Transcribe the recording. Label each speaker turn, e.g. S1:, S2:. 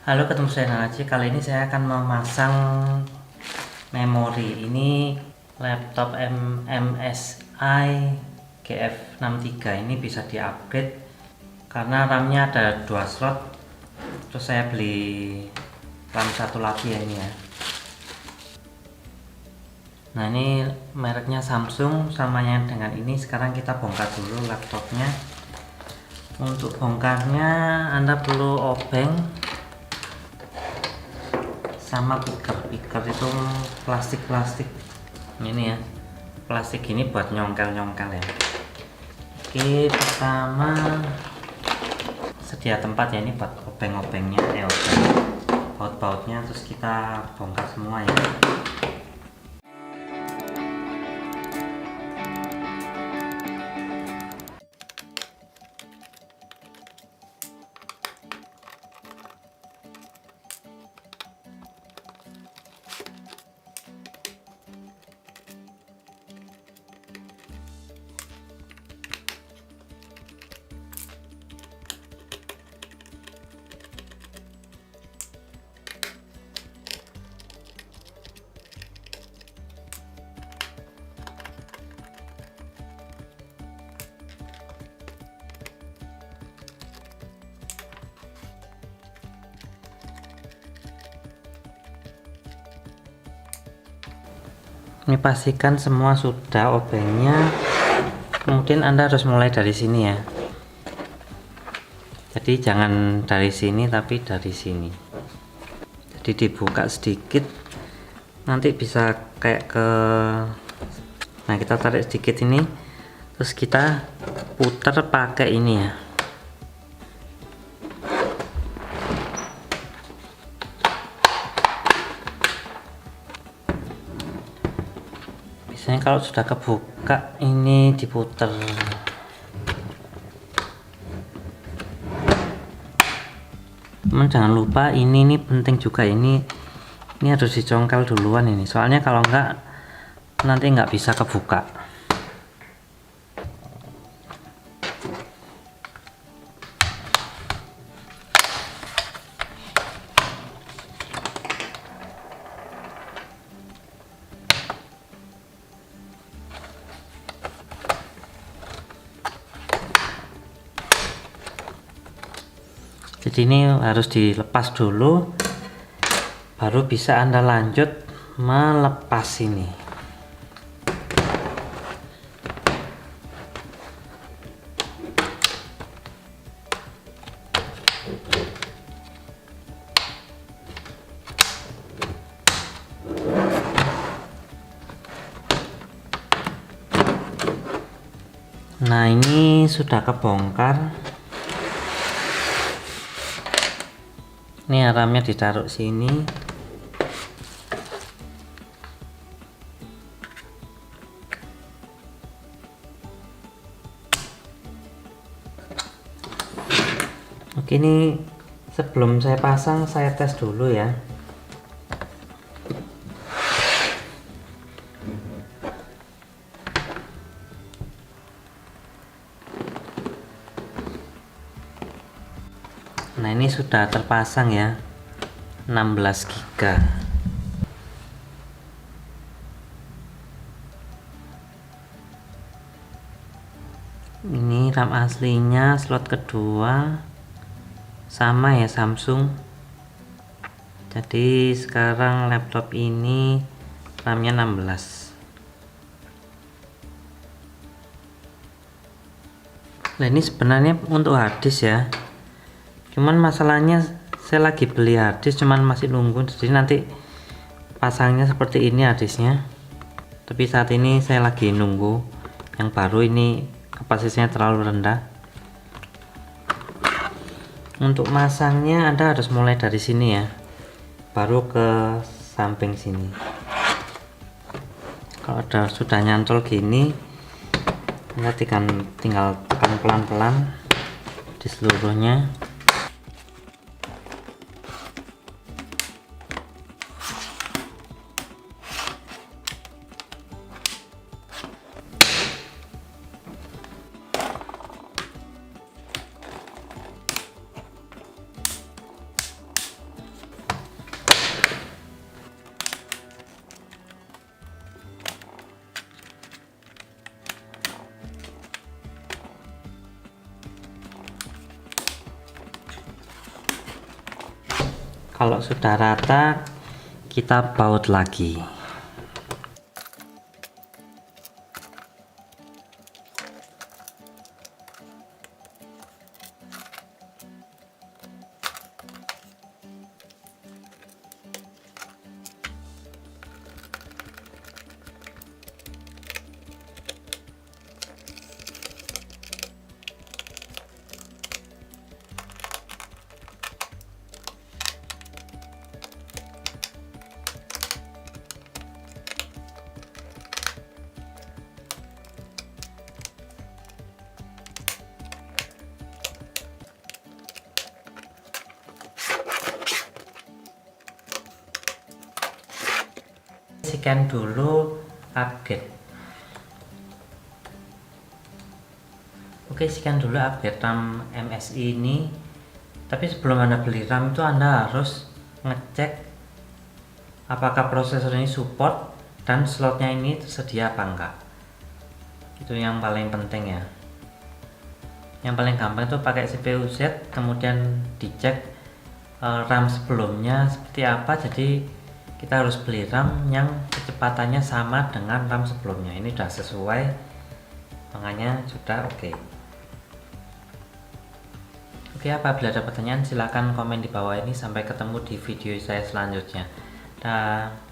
S1: Halo, ketemu saya Naraji. Kali ini saya akan memasang memori. Ini laptop MSI GF63 ini bisa di-upgrade karena RAM-nya ada 2 slot. Terus saya beli RAM satu lagi ya ini ya. Nah, ini mereknya Samsung, samanya dengan ini. Sekarang kita bongkar dulu laptopnya. Untuk bongkarnya Anda perlu obeng sama piker itu plastik ini ya, plastik ini buat nyongkel ya. Oke, pertama sedia tempat ya, ini buat obeng-obengnya obeng baut-bautnya, terus kita bongkar semua ya. Ini pastikan semua sudah obengnya. Kemudian Anda harus mulai dari sini ya. Jadi jangan dari sini tapi dari sini. Jadi dibuka sedikit. Nanti bisa kayak ke, nah kita tarik sedikit ini. Terus kita putar pakai ini ya. Biasanya kalau sudah kebuka ini diputar. Teman jangan lupa ini penting juga, ini harus dicongkel duluan ini, soalnya kalau enggak nanti nggak bisa kebuka. Jadi ini harus dilepas dulu, baru bisa Anda lanjut melepas ini. Nah, ini sudah kebongkar. Ini RAM-nya ditaruh sini. Oke, ini sebelum saya pasang saya tes dulu ya. Nah, ini sudah terpasang ya, 16 GB. Ini RAM aslinya slot kedua, sama ya Samsung. Jadi sekarang laptop ini RAM-nya 16. Nah, ini sebenarnya untuk harddisk ya. Cuman masalahnya saya lagi beli harddisk, cuman masih nunggu, jadi nanti pasangnya seperti ini harddisknya. Tapi saat ini saya lagi nunggu yang baru, ini kapasitasnya terlalu rendah. Untuk masangnya Anda harus mulai dari sini ya, baru ke samping sini. Kalau sudah nyantol gini, Anda tinggal tekan pelan-pelan di seluruhnya. Kalau sudah rata, kita baut lagi. Scan dulu update. Oke, scan dulu update RAM MSI ini. Tapi sebelum Anda beli RAM itu Anda harus ngecek apakah prosesor ini support dan slotnya ini tersedia apa enggak. Itu yang paling penting ya. Yang paling gampang itu pakai CPU Z, kemudian dicek RAM sebelumnya seperti apa. Jadi kita harus beli RAM yang kecepatannya sama dengan RAM sebelumnya. Ini sudah sesuai, makanya sudah oke. Oke, apabila ada pertanyaan silahkan komen di bawah ini. Sampai ketemu di video saya selanjutnya. Dah.